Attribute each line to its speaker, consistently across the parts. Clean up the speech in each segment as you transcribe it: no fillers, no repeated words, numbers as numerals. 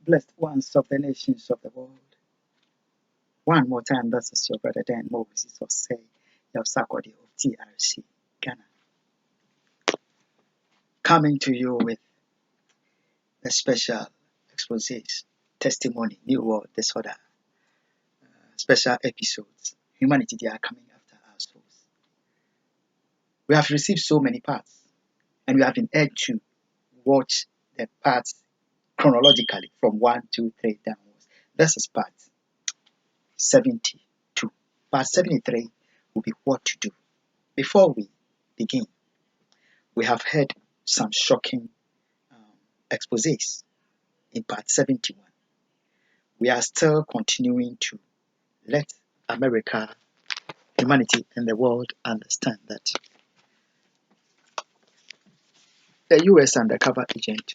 Speaker 1: Blessed ones of the nations of the world. One more time, this is your brother Dan Moses of Say, your Sakodi of TRC, Ghana. Coming to you with a special exposés, testimony, new world disorder, special episodes. Humanity, they are coming after our souls. We have received so many parts, and we have been urged to watch the parts chronologically from 1, 2, 3 downwards. This is part 72. Part 73 will be what to do. Before we begin, we have heard some shocking exposés in part 71. We are still continuing to let America, humanity, and the world understand that the US undercover agent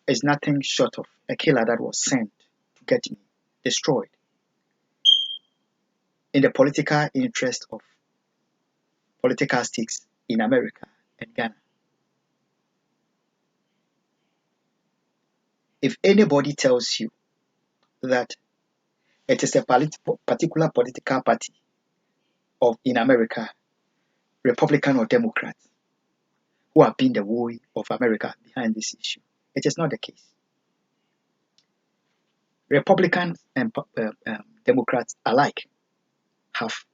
Speaker 1: is nothing short of a killer that was sent to get me destroyed in the political interest of political stakes in America and Ghana. If anybody tells you that it is a particular political party in America, Republican or Democrat, who have been the war of America behind this issue, it is not the case. Republicans and Democrats alike have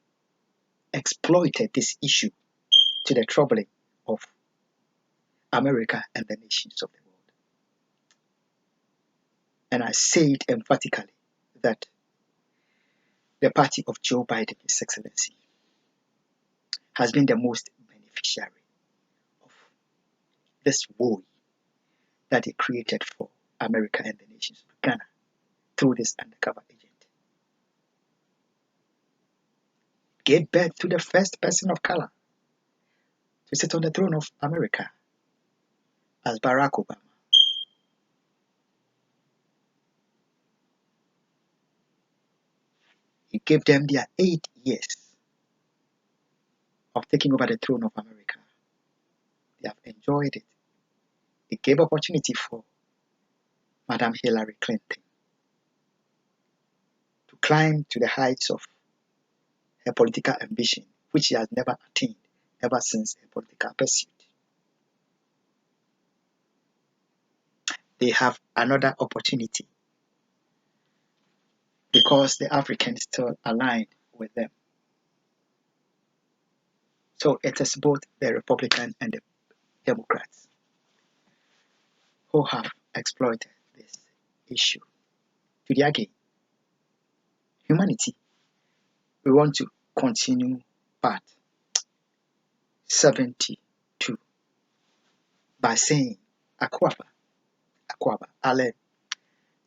Speaker 1: exploited this issue to the troubling of America and the nations of the world. And I say it emphatically that the party of Joe Biden, His Excellency, has been the most beneficiary of this war that he created for America and the nations of Ghana through this undercover agent. Gave birth to the first person of color to sit on the throne of America as Barack Obama. He gave them their 8 years of taking over the throne of America. They have enjoyed it. It gave opportunity for Madam Hillary Clinton to climb to the heights of her political ambition, which she has never attained ever since her political pursuit. They have another opportunity because the Africans still aligned with them. So it is both the Republican and the Democrats who have exploited this issue. To the again, humanity, we want to continue part 72 by saying Akufo, Ale,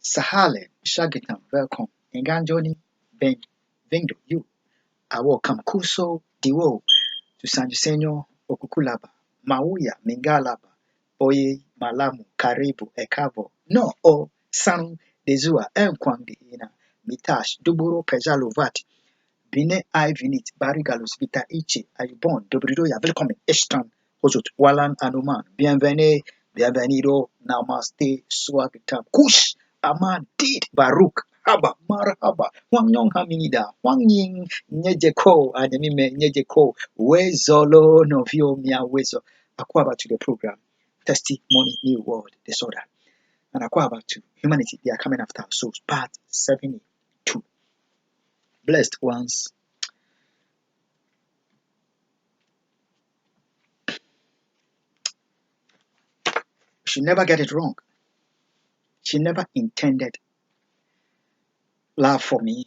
Speaker 1: Sahale, Shagitam, welcome, Nganjoni, Ben, Vindo, you, Awo Kamkuso, Diwo, to Sanjusenyo, Okukulaba, Mauya, Mingalaba, Oye, Malamu, Karibu, Ekavo, No, O, Sanu, Dezua, Enkwang, Ina, Mitash, Duburo, Pejalo, Vat, Bine, Ivinit, Barigalus, Vita, Ichi, Ayubon, Dobridoya, welcome, Eshtan, Hozut, Walan, Anuman, Bienvenido, Namaste, Swagitam, Kush, Amadid, Baruch, Haba, Marhaba, Wang Yong Haminida, Wang Ying, Nyejeko, Anime, Nyejeko, Wezolo, Novio, Mia, Wezo, Akwaba to the program, Testimony, New World Disorder, and Akwaba to Humanity, they are coming after our souls, part 72. Blessed ones. She never get it wrong. She never intended love for me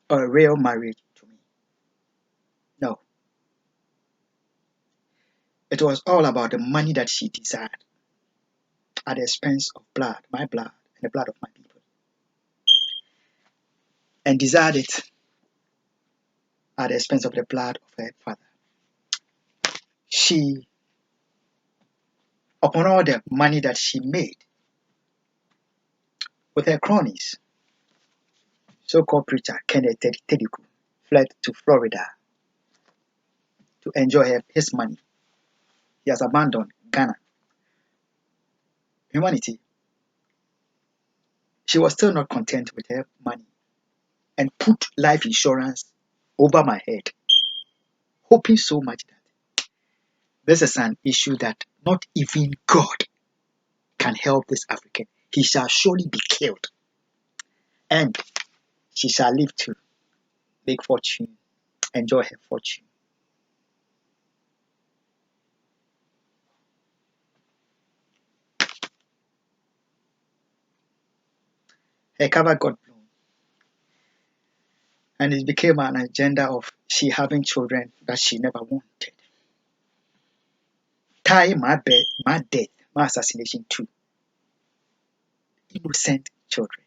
Speaker 1: or a real marriage to me. No. It was all about the money that she desired at the expense of blood, my blood, and the blood of my people. And desired it at the expense of the blood of her father. She, upon all the money that she made with her cronies, so-called preacher Kenneth Tediku fled to Florida to enjoy his money. He has abandoned Ghana. Humanity, She was still not content with her money and put life insurance over my head, hoping so much that this is an issue that not even God can help this African. He shall surely be killed, and she shall live to make fortune, enjoy her fortune. Her cover got blown, and it became an agenda of she having children that she never wanted. Tie my death, my assassination to innocent children.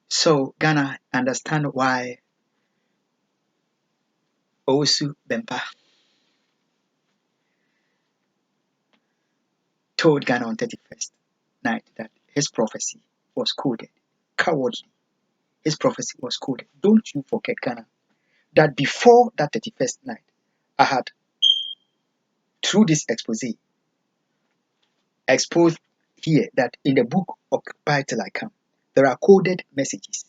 Speaker 1: So Ghana understand why Owusu Bempa told Ghana on 31st night that his prophecy was coded. Cowardly. His prophecy was coded. Don't you forget, Ghana, that before that 31st night, I had, through this expose, exposed here that in the book Occupy Till I Come, there are coded messages.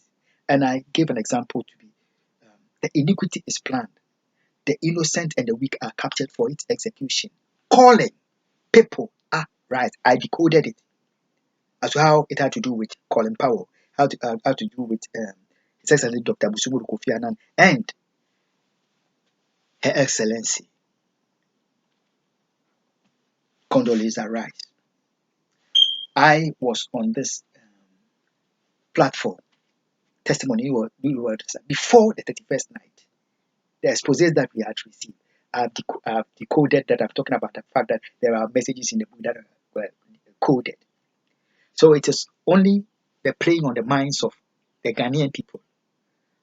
Speaker 1: And I gave an example to be the iniquity is planned, the innocent and the weak are captured for its execution. Calling people are right. I decoded it as to how it had to do with Colin Powell, how to do with His Excellency Dr. Busumuru Kofi Annan and Her Excellency Condoleezza Rice. I was on this platform testimony before the 31st night. The exposés that we had received, I've decoded that. I'm talking about the fact that there are messages in the book that were coded. So it is only the playing on the minds of the Ghanaian people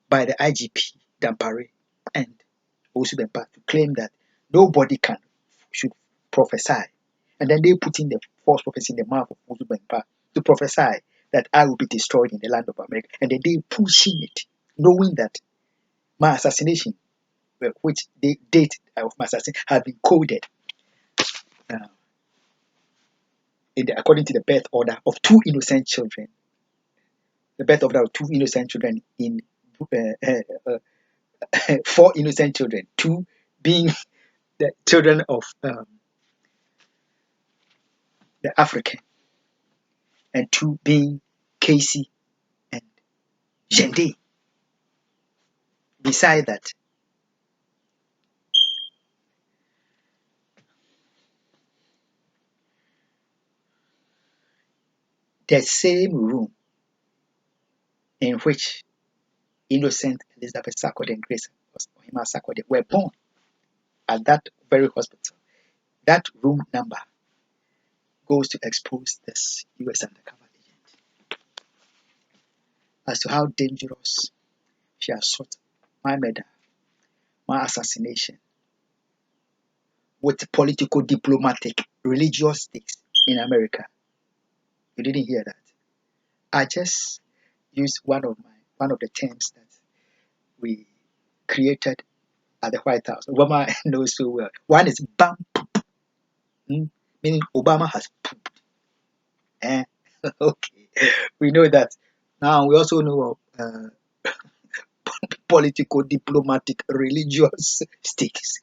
Speaker 1: by the IGP Dampare and Owusu Bempa to claim that nobody should prophesy. And then they put in the false prophecy in the mouth of Owusu Bempa to prophesy that I will be destroyed in the land of America. And then they pushing it, knowing that my assassination, which the date of my assassination had been coded uh, according to the birth order of two innocent children. The birth order of two innocent children in four innocent children, two being the children of the African, and two being Casey and Jende. Beside that, the same room in which innocent Elizabeth Sarkodie and Grace Ohima Sarkodie were born at that very hospital, that room number goes to expose this US undercover agent as to how dangerous she has sought my murder, my assassination, with political, diplomatic, religious stakes in America. You didn't hear that. I just used one of the terms that we created at the White House. Obama knows so well. One is bam poop, meaning Obama has pooped. Eh? Okay, we know that. Now we also know of political, diplomatic, religious stakes,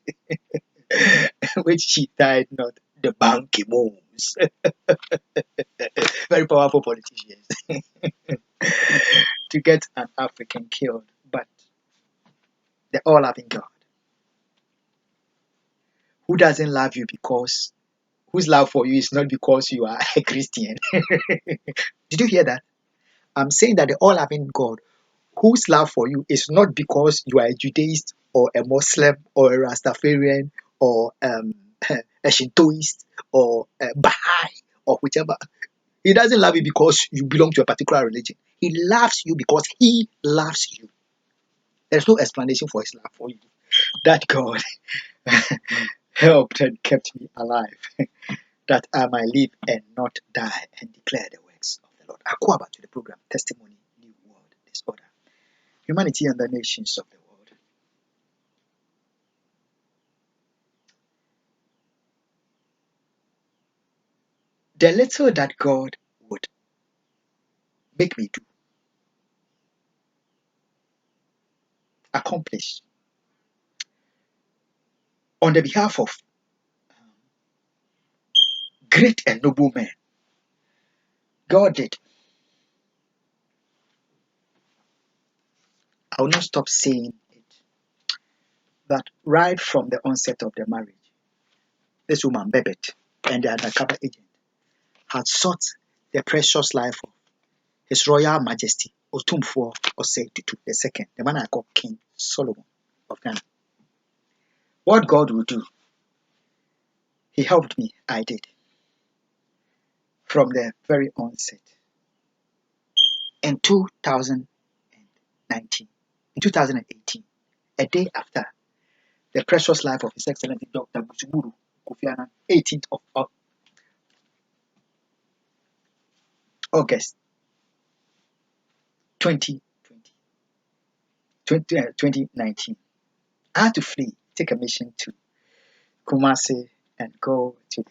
Speaker 1: which she tied not the banky moons. Very powerful politicians to get an African killed, but the all-loving God who doesn't love you because whose love for you is not because you are a Christian. Did you hear that? I'm saying that the all-loving God whose love for you is not because you are a Judaist or a Muslim or a Rastafarian or a Shintoist or a Baha'i or whichever. He doesn't love you because you belong to a particular religion. He loves you because he loves you. There's no explanation for his love for you. That God helped and kept me alive, that I might live and not die and declare the works of the Lord. Akwaba to the program, Testimony, New World Disorder. Humanity and the nations of the world. the little that God would make me do, accomplish on the behalf of great and noble men, God did. I will not stop saying it. That right from the onset of the marriage, this woman, Bebet, and the undercover agent had sought the precious life of His Royal Majesty Otumfuo Osei Tutu II, the man I call King Solomon of Ghana. What God will do, He helped me, I did. From the very onset. In 2019, in 2018, a day after the precious life of His Excellency Dr. Busuburu Kofi Annan, 18th of August 2019, I had to flee, take a mission to Kumasi and go to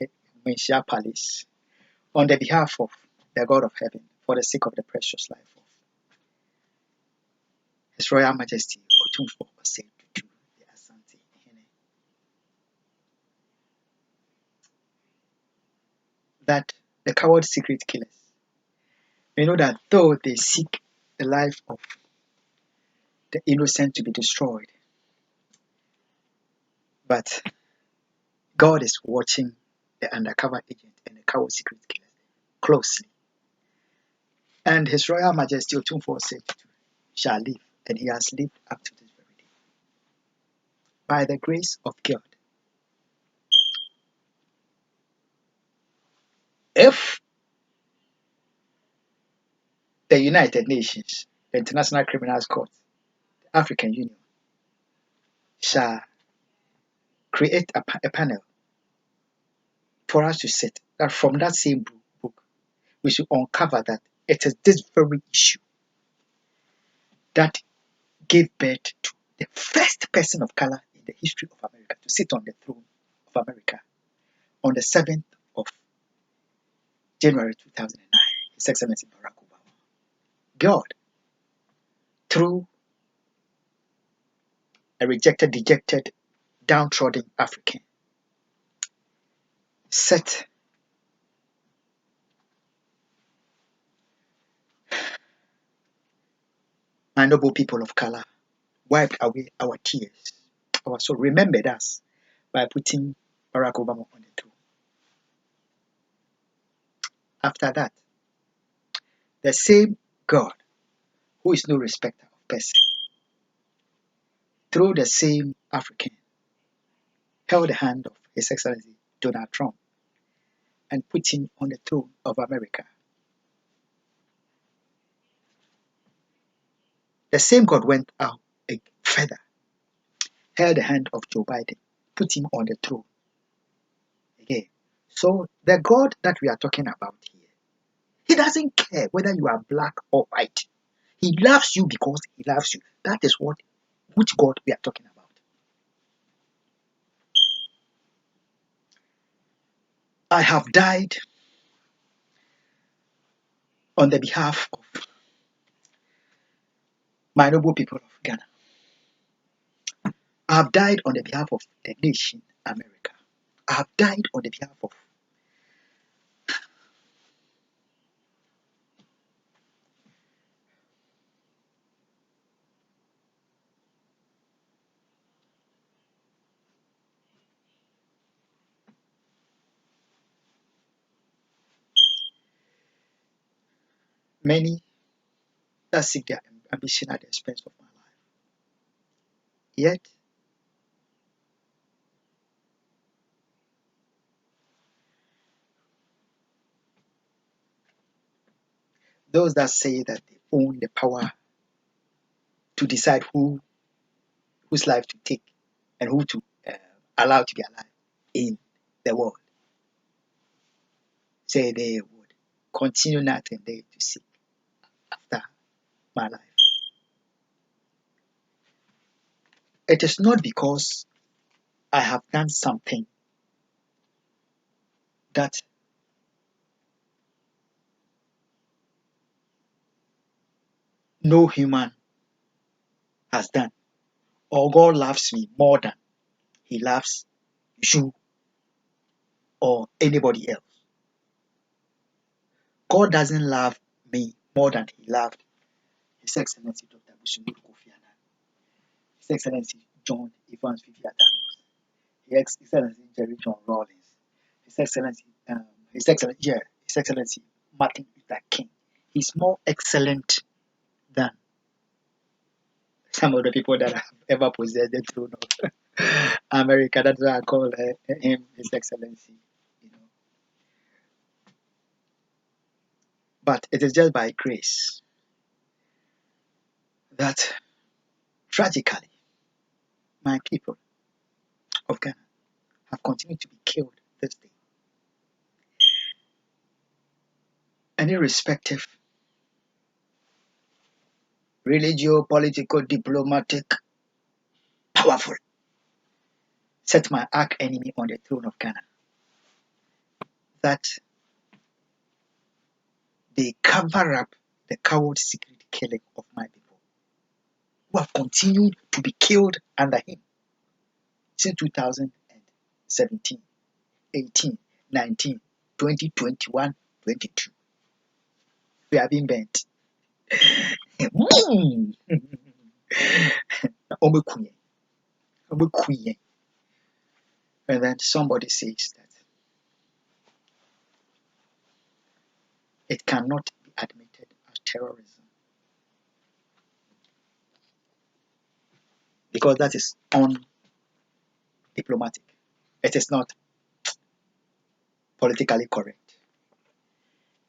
Speaker 1: the Menshia Palace on the behalf of the God of Heaven for the sake of the precious life of His Royal Majesty Otumfuo Osei Tutu the Asante Hene. That the coward secret killers, you know that though they seek the life of the innocent to be destroyed, but God is watching the undercover agent and the coward secret killers closely. And His Royal Majesty Otumfuo Osei Tutu shall live, and he has lived up to this very day. By the grace of God, if the United Nations, the International Criminal Court, the African Union shall create a panel for us to sit, that from that same book, we should uncover that it is this very issue that gave birth to the first person of color in the history of America to sit on the throne of America on the 7th of January 2009, His Excellency Barack Obama. God, through a rejected, dejected, downtrodden African, set my noble people of color, wiped away our tears, our soul, remembered us by putting Barack Obama on the throne. After that, the same God, who is no respecter of person, through the same African, held the hand of His Excellency Donald Trump and put him on the throne of America. The same God went out further, held the hand of Joe Biden, put him on the throne again. So the God that we are talking about here, He doesn't care whether you are black or white. He loves you because He loves you. That is which God we are talking about. I have died on the behalf of my noble people of Ghana. I have died on the behalf of the nation America. I have died on the behalf of many that seek their ambition at the expense of my life. Yet, those that say that they own the power to decide whose life to take and who to allow to be alive in the world, say they would continue night and day to seek after my life. It is not because I have done something that no human has done, or God loves me more than He loves you or anybody else. God doesn't love me more than He loved His Excellency Dr. Busumi Kofi Annan, His Excellency John Evans Fifi Daniels, His Excellency Jerry John Rawlings, His Excellency, His Excellency Martin Luther King. He's more excellent than some of the people that have ever possessed the throne of America. That's why I call him His Excellency. You know, but it is just by grace that tragically my people of Ghana have continued to be killed this day. And irrespective, religio, political, diplomatic, powerful, set my arch enemy on the throne of Ghana, that they cover up the coward secret killing of my people, who have continued to be killed under him since 2017, 18, 19, 20, 21, 22. We have been bent. And then somebody says that it cannot be admitted as terrorism because that is undiplomatic. It is not politically correct.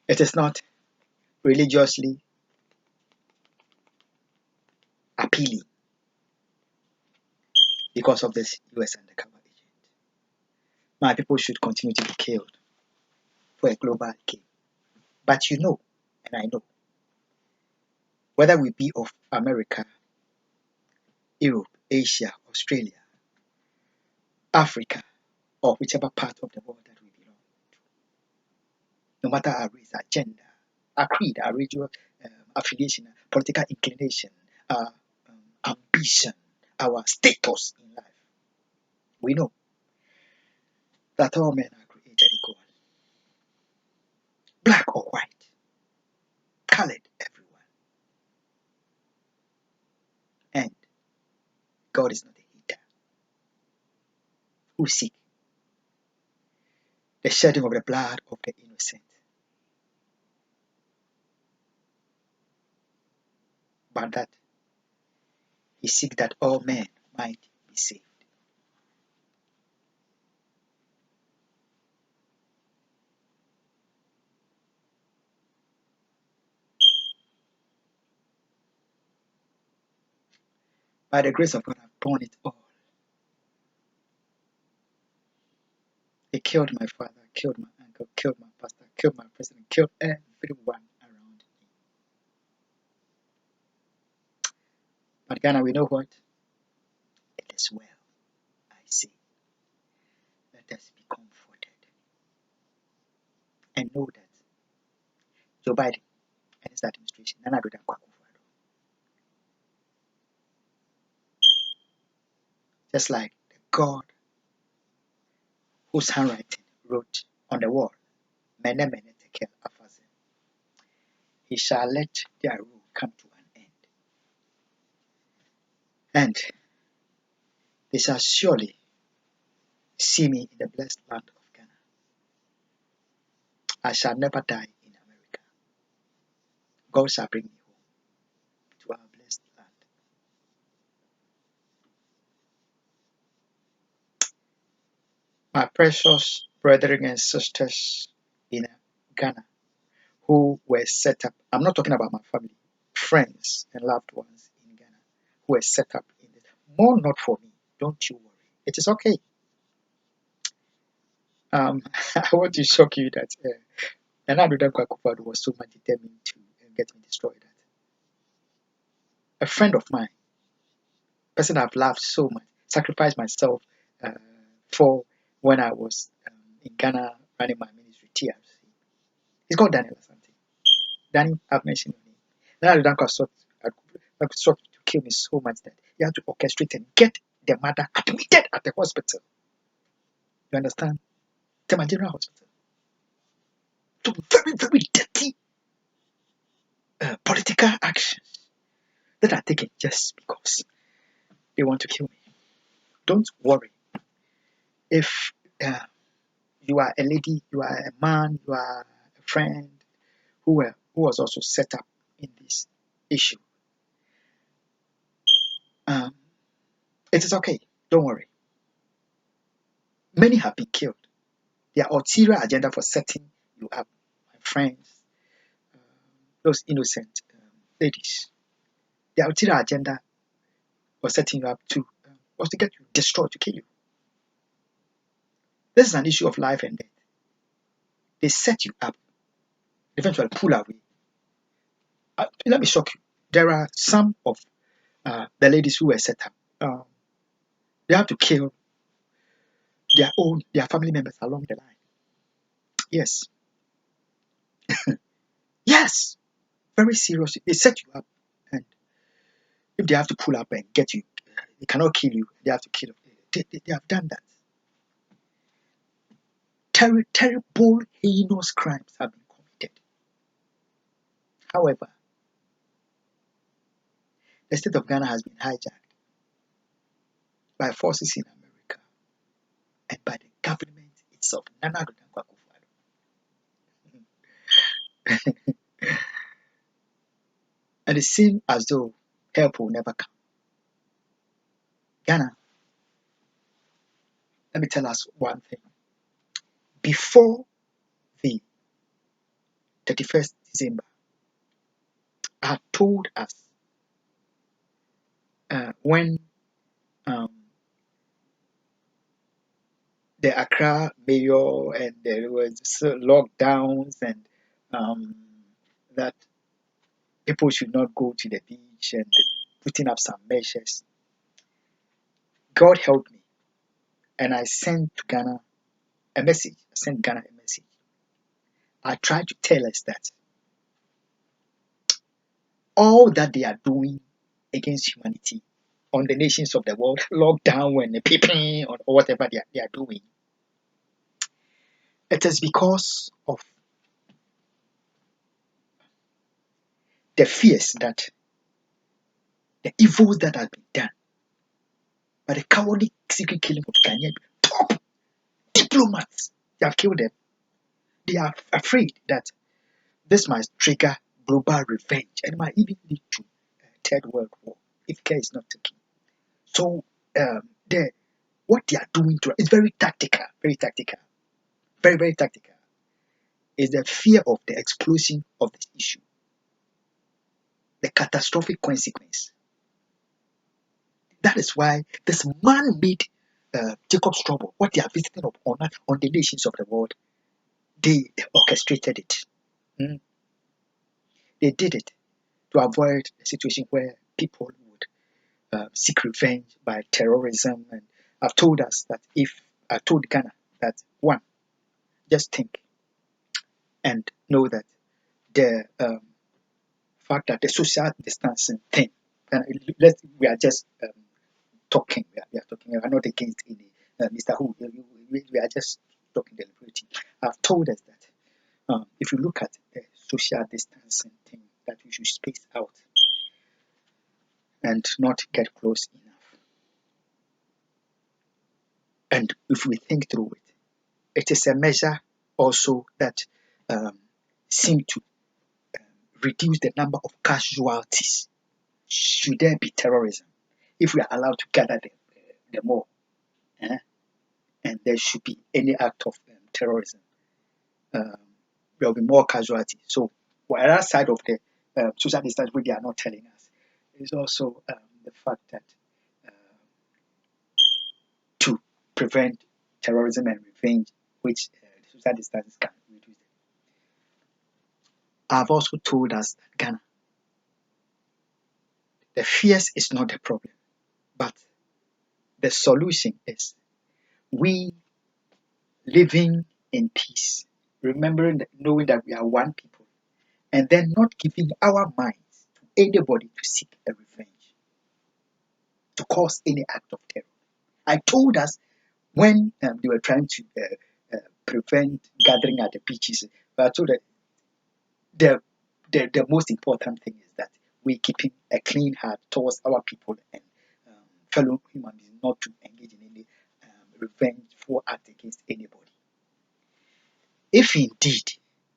Speaker 1: It is not religiously appealing because of this US undercover agent. My people should continue to be killed for a global game. But you know, and I know, whether we be of America, Europe, Asia, Australia, Africa, or whichever part of the world that we belong to, no matter our race, our gender, our creed, our religious affiliation, political inclination, our ambition, our status in life, we know that all men are created equal, black or white, colored, everyone. And God is not a hater who seek the shedding of the blood of the innocent, but that He seeks that all men might be saved. By the grace of God, I've borne it all. He killed my father, killed my uncle, killed my pastor, killed my president, killed everyone around me. But Ghana, we know what? It is well, I say. Let us be comforted and know that Joe Biden and his administration, Nana Addo Akufo, just like the God whose handwriting wrote on the wall, Mene Mene Tekel Afase, He shall let their rule come to an end. And they shall surely see me in the blessed land of Ghana. I shall never die in America. God shall bring me home to our blessed land. My precious brethren and sisters in Ghana who were set up, I'm not talking about my family, friends and loved ones in Ghana who were set up in this. More not for me, don't you worry. It is okay. I want to shock you that and Addo Akufo was so much determined to get me destroyed. That a friend of mine, person I've loved so much, sacrificed myself uh, for when I was in Ghana running my ministry, TRC. He's called Daniel or something. Danny, I've mentioned your name. Then Addo sought to kill me so much that he had to orchestrate and get the mother admitted at the hospital. You understand? Tema General Hospital. So very, very dirty political actions that are taken just because they want to kill me. Don't worry. If you are a lady, you are a man, you are a friend who was also set up in this issue, it is okay. Don't worry. Many have been killed. Their ulterior agenda for setting you up, my friends, those innocent ladies, their ulterior agenda for setting you up to was to get you destroyed, to kill you. This is an issue of life and death. They set you up, eventually pull away. Let me shock you. There are some of the ladies who were set up. They have to kill their family members along the line. Yes, yes, very seriously. They set you up, and if they have to pull up and get you, they cannot kill you. They have to kill you. They have done that. Terrible, heinous crimes have been committed. However, the state of Ghana has been hijacked by forces in America and by the government itself. Nana Addo Akufo. And it seems as though help will never come. Ghana, let me tell us one thing. Before the 31st December, had told us when the Accra mayor and there was lockdowns and that people should not go to the beach and putting up some measures. God helped me, and I sent to Ghana a message. I sent Ghana a message. I tried to tell us that all that they are doing against humanity on the nations of the world, lockdown and the people or whatever they are doing, it is because of the fears that the evils that have been done by the cowardly secret killing of Ghanaian top diplomats. They have killed them. They are afraid that this might trigger global revenge and might even lead to a third world war if care is not taken. So what they are doing to is very tactical, very tactical, very, very tactical. Is the fear of the explosion of this issue, the catastrophic consequence. That is why this man-made Jacob's trouble, what they are visiting on the nations of the world, they orchestrated it. They did it to avoid a situation where people would seek revenge by terrorism. And I've told us that I told Ghana that one, just think and know that the fact that the social distancing thing, and we are just talking. We are talking. We are not against any Mr. Who. We are just talking deliberately. I've told us that if you look at the social distancing thing, that we should space out and not get close enough. And if we think through it, it is a measure also that seems to reduce the number of casualties. Should there be terrorism, if we are allowed to gather the more, and there should be any act of terrorism, there will be more casualties. So, another side of the social distance, which they are not telling us, is also the fact that to prevent terrorism and revenge, which social distance can reduce. I've also told us that Ghana, the fears is not the problem, but the solution is we living in peace, remembering that, knowing that we are one people, and then not giving our minds to anybody to seek a revenge, to cause any act of terror. I told us when they were trying to prevent gathering at the beaches, but I told that the most important thing is that we're keeping a clean heart towards our people and fellow human beings, not to engage in any revengeful act against anybody. If indeed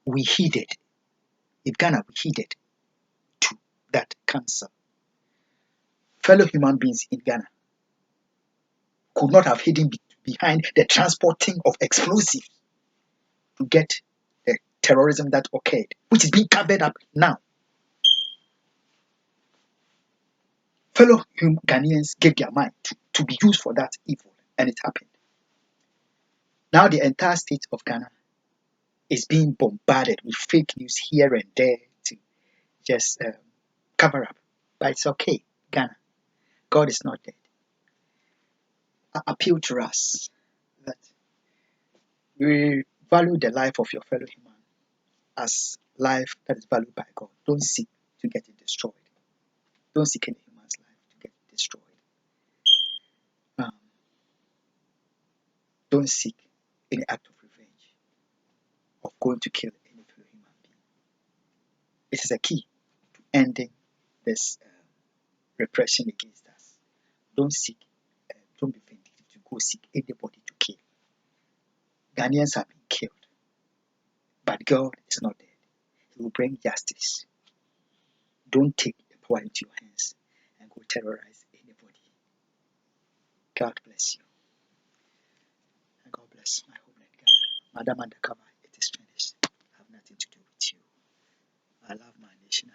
Speaker 1: we heeded, if Ghana we heeded to that counsel, fellow human beings in Ghana could not have hidden behind the transporting of explosives to get the terrorism that occurred, which is being covered up now. Fellow Ghanaians gave their mind to be used for that evil, and it happened. Now the entire state of Ghana is being bombarded with fake news here and there to just cover up. But it's okay, Ghana. God is not dead. I appeal to us that we value the life of your fellow human as life that is valued by God. Don't seek to get it destroyed. Don't seek any human's life to get it destroyed. Um, don't seek any act of revenge of going to kill any fellow human being. It is a key to ending this repression against us. Don't seek, don't be vindictive to go seek anybody to kill. Ghanaians have been killed, but God is not dead. He will bring justice. Don't take the power into your hands and go terrorize anybody. God bless you. And God bless my homeland, Ghana. Madam Undercover, it is finished. I have nothing to do with you. I love my nation.